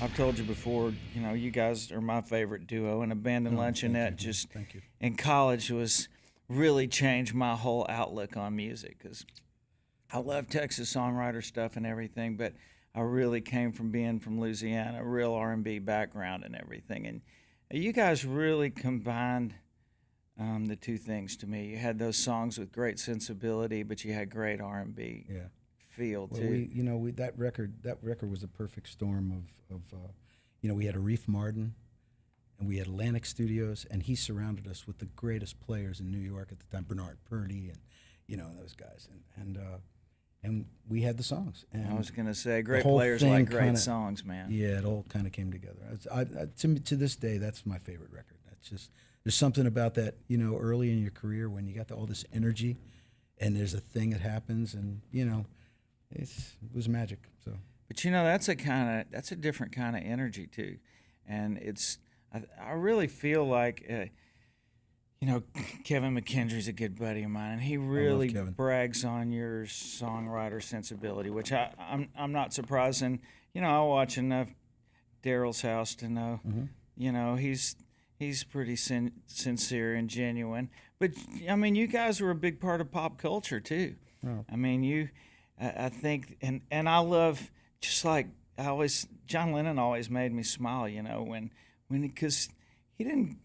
I've told you before, you guys are my favorite duo, and Abandoned Oh, thank you, Luncheonette man. just Thank you. in college was really changed my whole outlook on music because I love Texas songwriter stuff and everything, but I really came from being from Louisiana, a real R&B background and everything, and you guys really combined the two things to me. You had those songs with great sensibility, but you had great R&B Yeah. feel Well, too. we that record was a perfect storm of we had Arif Mardin and we had Atlantic Studios, and he surrounded us with the greatest players in New York at the time, Bernard Purdy and those guys, and we had the songs, I and was gonna say, the great whole players thing like great kind of songs, man. yeah, it all kind of came together. To this day, that's my favorite record. That's just there's something about that early in your career when you got all this energy, and there's a thing that happens, and it was magic. So But that's a different kind of energy too, and I really feel like Kevin McKendry's a good buddy of mine, and he I love really Kevin. brags on your songwriter sensibility, which I'm not surprised. And I watch enough Daryl's House to know, he's pretty sincere and genuine. But I mean, you guys were a big part of pop culture too. Oh. I mean, I think, and I love just like John Lennon always made me smile, because he didn't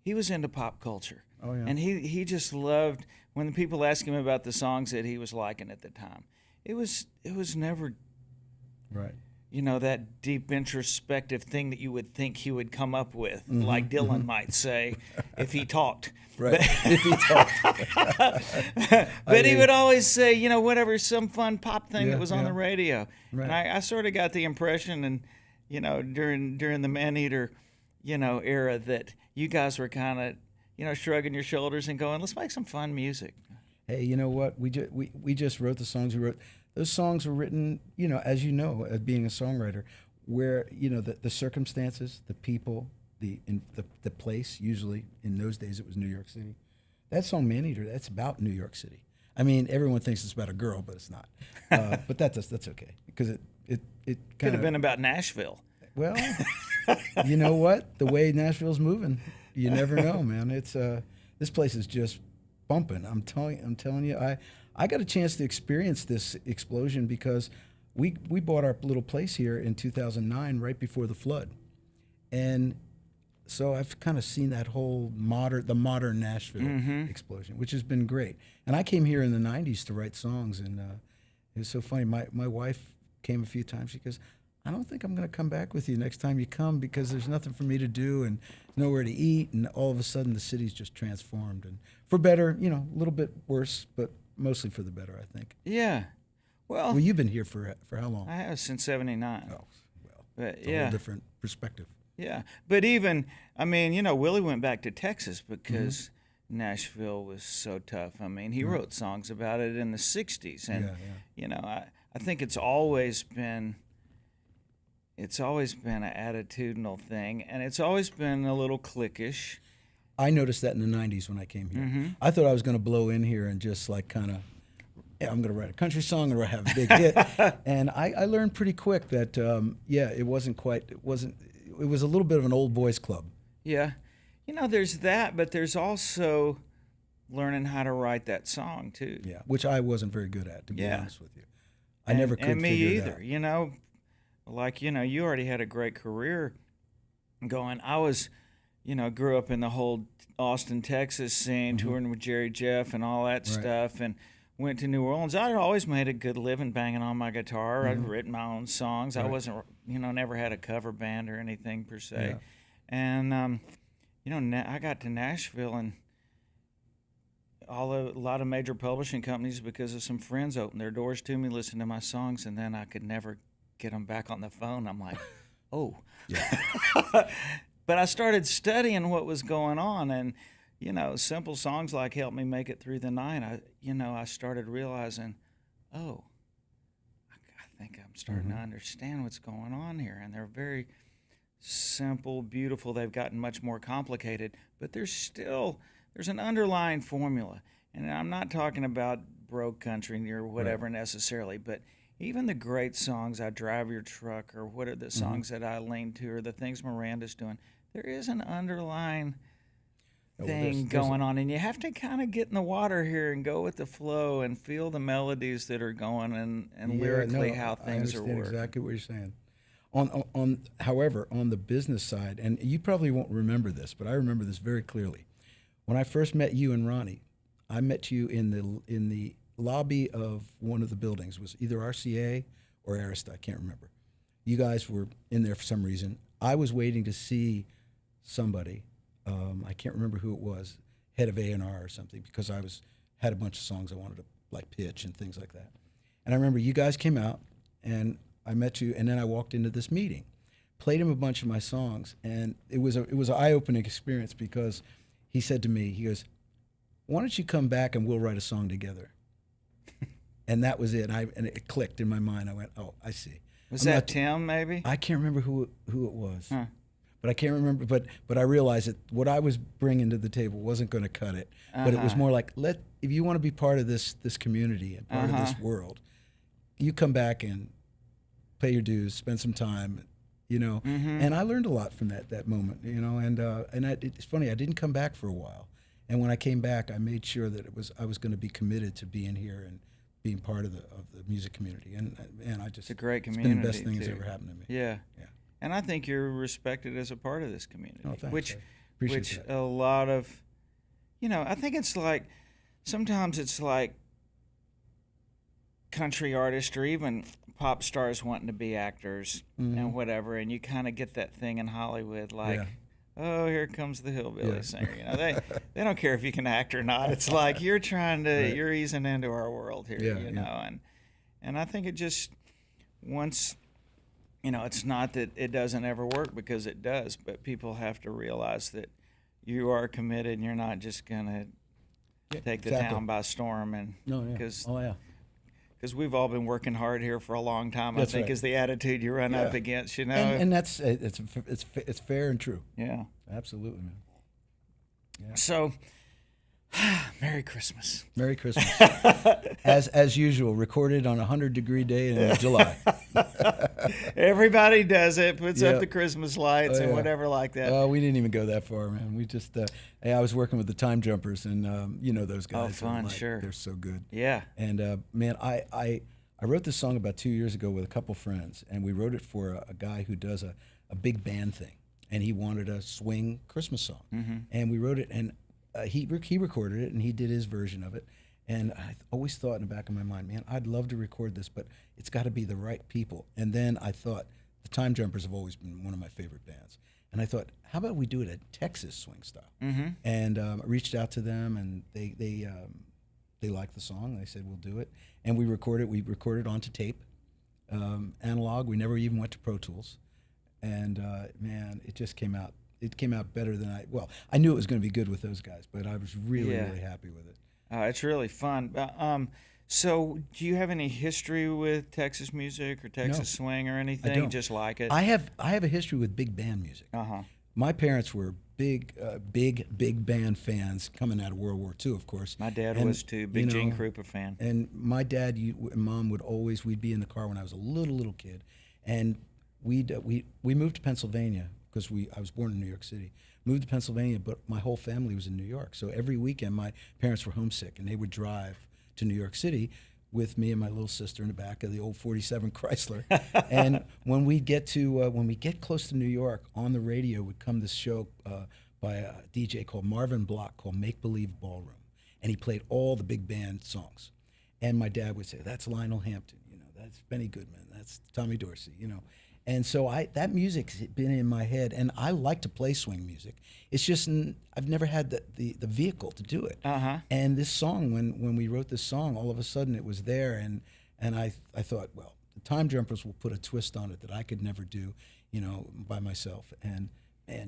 he was into pop culture. Oh, yeah. And he just loved when the people asked him about the songs that he was liking at the time. It was never Right. that deep introspective thing that you would think he would come up with, Mm-hmm, like Dylan might say if he talked. Right. If he talked. But he I- would always say, whatever, some fun pop thing Yeah, that was on yeah. the radio. Right. And I sort of got the impression, and during the Man-Eater, era, that you guys were kind of, shrugging your shoulders and going, let's make some fun music. Hey, you know what? We just wrote the songs we wrote. Those songs were written, as being a songwriter, where the circumstances, the people, the place. Usually in those days it was New York City. That song Man Eater, that's about New York City. I mean, everyone thinks it's about a girl, but it's not. But that's okay because it Could kind have of been about Nashville. well, you know what? The way Nashville's moving, you never know, man. It's this place is just bumping. I'm telling you, I got a chance to experience this explosion because we bought our little place here in 2009, right before the flood, and so I've kind of seen that whole modern Nashville explosion, which has been great. And I came here in the '90s to write songs, and it was so funny. My wife came a few times. She goes, I don't think I'm going to come back with you next time you come because there's nothing for me to do and nowhere to eat. And all of a sudden, the city's just transformed, and for better, a little bit worse, but mostly for the better, I think. Yeah. Well, you've been here for how long? I have since '79. Oh, well, But it's a yeah. whole different perspective. Yeah, but even Willie went back to Texas because Nashville was so tough. I mean, he wrote songs about it in the '60s, and I think it's always been an attitudinal thing, and it's always been a little cliquish. I noticed that in the '90s when I came here. Mm-hmm. I thought I was going to blow in here and just like kind of, I'm going to write a country song or have a big hit. And I learned pretty quick that, it was a little bit of an old boys club. Yeah, there's that, but there's also learning how to write that song too. Yeah, which I wasn't very good at, to be Yeah. honest with you. I never could and me figure either. it out. You already had a great career going. I was, grew up in the whole Austin, Texas scene, touring with Jerry Jeff and all that stuff, and went to New Orleans. I'd always made a good living banging on my guitar. I'd written my own songs. I wasn't, never had a cover band or anything per se. Yeah. And, I got to Nashville, and a lot of major publishing companies, because of some friends, opened their doors to me, listened to my songs, and then I could never get them back on the phone. I'm like, oh. Yeah. But I started studying what was going on, and simple songs like "Help Me Make It Through the Night." I started realizing, oh, I think I'm starting to understand what's going on here, and they're very simple, beautiful. They've gotten much more complicated, but there's an underlying formula, and I'm not talking about broke country or whatever necessarily, but even the great songs, I Drive Your Truck, or what are the songs that I lean to, or the things Miranda's doing, there is an underlying thing going on, and you have to kind of get in the water here and go with the flow and feel the melodies that are going, and lyrically how things are working. I understand exactly what you're saying. However, on the business side, and you probably won't remember this, but I remember this very clearly. When I first met you and Ronnie, I met you in the lobby of one of the buildings. It was either RCA or Arista, I can't remember. You guys were in there for some reason. I was waiting to see somebody. I can't remember who it was, head of A&R or something, because I had a bunch of songs I wanted to like pitch and things like that. And I remember you guys came out, and I met you, and then I walked into this meeting, played him a bunch of my songs, and it was an eye-opening experience because he said to me, he goes, "Why don't you come back and we'll write a song together?" And that was it. And it clicked in my mind. I went, "Oh, I see." Was that Tim, maybe? I can't remember who it was. Huh. But I can't remember. But I realized that what I was bringing to the table wasn't going to cut it. But it was more like, if you want to be part of this community and part of this world, you come back and pay your dues, spend some time, you know. And I learned a lot from that moment, you know. And it's funny, I didn't come back for a while. And when I came back, I made sure that I was going to be committed to being here and being part of the music community. And I just, it's a great community. It's been the best thing that's ever happened to me. Yeah. And I think you're respected as a part of this community. Oh, thanks. Which a lot of, I think it's like, sometimes it's like country artists or even pop stars wanting to be actors and whatever, and you kind of get that thing in Hollywood, like, oh, here comes the hillbilly singer. They don't care if you can act or not. It's like you're trying to, you're easing into our world here, and I think it just once. It's not that it doesn't ever work, because it does, but people have to realize that you are committed and you're not just going to take the town by storm. And because we've all been working hard here for a long time, I think, is the attitude you run up against, And that's it's fair and true. Yeah. Absolutely, man. Yeah. So, Merry Christmas. Merry Christmas. as usual, recorded on a 100-degree day in July. Everybody does it, puts up the Christmas lights and whatever like that. Oh, we didn't even go that far, man. We just, I was working with the Time Jumpers, and those guys. Oh, fun, sure. They're so good. Yeah. And man, I wrote this song about 2 years ago with a couple friends, and we wrote it for a guy who does a big band thing, and he wanted a swing Christmas song, and we wrote it, and he recorded it, and he did his version of it. And I always thought in the back of my mind, man, I'd love to record this, but it's got to be the right people. And then I thought, the Time Jumpers have always been one of my favorite bands. And I thought, how about we do it at Texas swing style? And I reached out to them, and they liked the song. They said, we'll do it. And we recorded onto tape, analog. We never even went to Pro Tools. And man, it just came out. It came out better than I knew it was going to be good with those guys, but I was really happy with it. It's really fun. So do you have any history with Texas music or Texas swing or anything? I don't. Just like it? I have a history with big band music. My parents were big band fans coming out of World War II, of course. My dad was too, big Gene Krupa fan. And my dad and mom we'd be in the car when I was a little kid, and we moved to Pennsylvania because I was born in New York City. Moved to Pennsylvania, but my whole family was in New York. So every weekend, my parents were homesick, and they would drive to New York City with me and my little sister in the back of the old '47 Chrysler. And when we get close to New York, on the radio would come this show by a DJ called Marvin Block called Make Believe Ballroom, and he played all the big band songs. And my dad would say, "That's Lionel Hampton, that's Benny Goodman, that's Tommy Dorsey, And so that music's been in my head, and I like to play swing music. It's just I've never had the vehicle to do it. And this song, when we wrote this song, all of a sudden it was there, and I thought, well, the Time Jumpers will put a twist on it that I could never do, by myself. And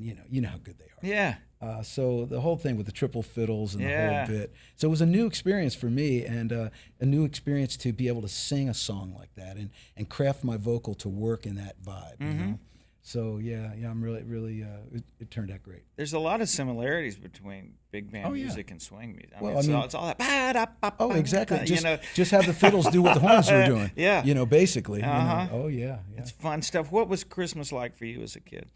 you know how good they are. Yeah. So the whole thing with the triple fiddles and the whole bit. So it was a new experience for me, and a new experience to be able to sing a song like that and craft my vocal to work in that vibe. So yeah, I'm really it turned out great. There's a lot of similarities between big band Oh, yeah. music and swing music. Well, It's all that. Oh, exactly. You Just know, just have the fiddles do what the horns were doing. Yeah. Basically. Uh-huh. Oh yeah, yeah. it's fun stuff. What was Christmas like for you as a kid?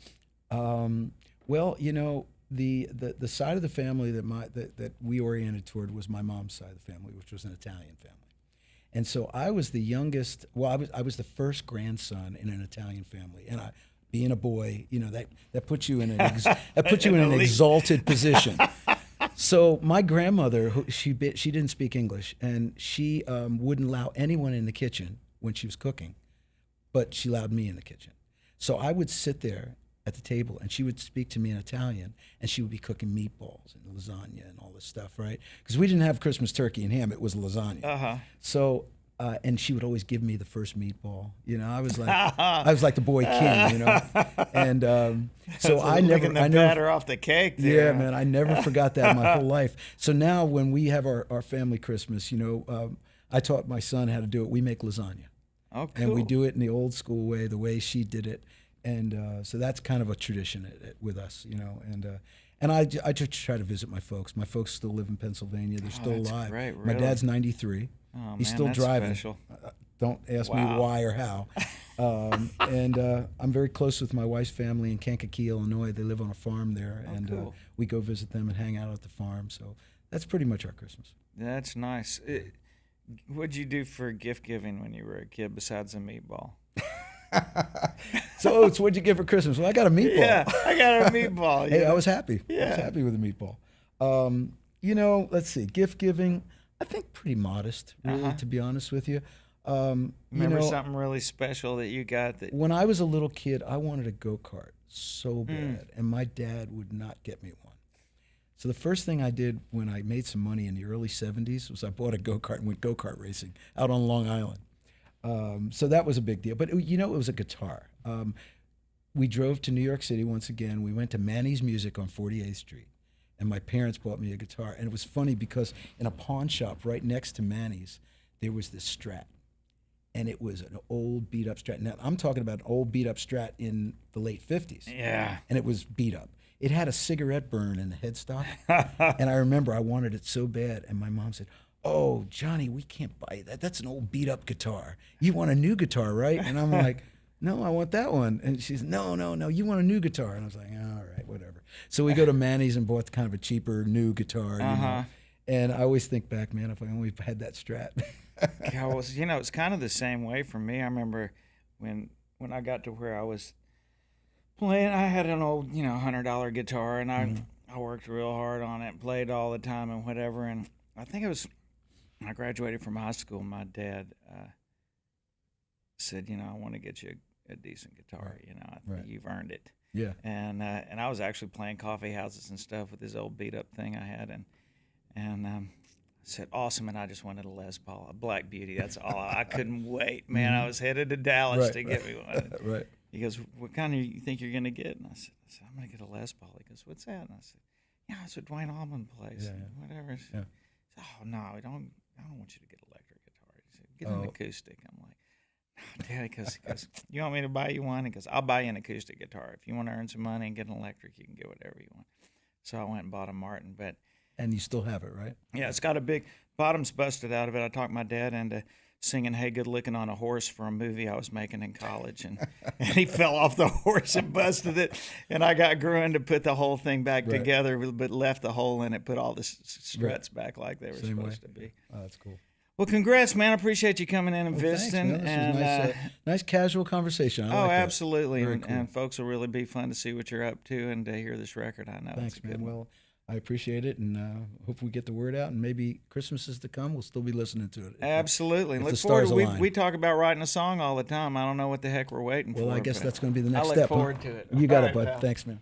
Well, the side of the family that we oriented toward was my mom's side of the family, which was an Italian family. And so I was the youngest. Well, I was the first grandson in an Italian family, and being a boy, that puts you in an exalted position. So my grandmother, she didn't speak English, and she wouldn't allow anyone in the kitchen when she was cooking, but she allowed me in the kitchen. So I would sit there at the table, and she would speak to me in Italian, and she would be cooking meatballs and lasagna and all this stuff, right? Because we didn't have Christmas turkey and ham; it was lasagna. So, and she would always give me the first meatball. I was like the boy king, And so I never batter off the cake there. Yeah, man, I never forgot that my whole life. So now when we have our family Christmas, I taught my son how to do it. We make lasagna. Oh, cool. And we do it in the old school way, the way she did it. And so that's kind of a tradition with us, And I just try to visit my folks. My folks still live in Pennsylvania. They're still that's alive. great, My really. dad's 93. Oh, He's man, still that's driving. special. Don't ask me Wow. why or how. And I'm very close with my wife's family in Kankakee, Illinois. They live on a farm there, and cool. we go visit them and hang out at the farm. So that's pretty much our Christmas. That's nice. What'd you do for gift giving when you were a kid besides a meatball? So, Oates, what'd you get for Christmas? Well, I got a meatball. Yeah, I got a meatball. Hey, I was happy. I Yeah. was happy with the meatball. Let's see, gift giving. I think pretty modest, really, to be honest with you. Remember something really special that you got that? When I was a little kid, I wanted a go-kart so bad, and my dad would not get me one. So the first thing I did when I made some money in the early 70s was I bought a go-kart and went go-kart racing out on Long Island. So that was a big deal. But, it was a guitar. We drove to New York City once again. We went to Manny's Music on 48th Street, and my parents bought me a guitar. And it was funny because in a pawn shop right next to Manny's, there was this Strat. And it was an old beat-up Strat. Now, I'm talking about an old beat-up Strat in the late 50s. Yeah. And it was beat up. It had a cigarette burn in the headstock. And I remember I wanted it so bad. And my mom said, "Oh, Johnny, we can't buy that. That's an old beat-up guitar. You want a new guitar, right?" And I'm like, "No, I want that one." And she's, no, you want a new guitar." And I was like, "All right, whatever." So we go to Manny's and bought kind of a cheaper new guitar. And I always think back, man, if I only had that Strat. Yeah, well, it's kind of the same way for me. I remember when I got to where I was playing, I had an old, $100 guitar, and I worked real hard on it, played all the time and whatever. And I think it was when I graduated from high school, my dad said, "I want to get you a decent guitar. I think you've earned it." Yeah. And I was actually playing coffee houses and stuff with this old beat up thing I had, and I said, "Awesome," and I just wanted a Les Paul, a Black Beauty. That's all. I couldn't wait, man. I was headed to Dallas to get me one. Right. He goes, "What kind do you think you're gonna get?" And I said, "I'm gonna get a Les Paul." He goes, "What's that?" And I said, "Yeah, it's what Dwayne Allman plays. Yeah, yeah. Whatever." He Yeah. said, "Oh no, I don't want you to get an electric guitar." He said, "Get an acoustic." I'm like, "No, Dad," because "You want me to buy you one?" He goes, "I'll buy you an acoustic guitar. If you want to earn some money and get an electric, you can get whatever you want." So I went and bought a Martin, but And you still have it, right? yeah, it's got a big bottom's busted out of it. I talked my dad into singing "Hey Good Looking" on a horse for a movie I was making in college, and he fell off the horse and busted it, and I got Gruen to put the whole thing back together, but left the hole in it, put all the struts back like they were Same supposed way. to be. Oh, that's cool. Well, congrats, man. I appreciate you coming in and Well, thanks, visiting. man. This and was nice casual conversation. I oh, like that. absolutely. Very And, cool. and folks will really be fun to see what you're up to and to hear this record. I know. Thanks, it's a good man. one. Well, I appreciate it, and hope we get the word out, and maybe Christmas is to come. We'll still be listening to it. Absolutely. if Look the forward stars to align. we talk about writing a song all the time. I don't know what the heck we're waiting for. Well, I guess but that's going to be the next I step. look forward to it. You got All it, right, bud. pal. Thanks, man.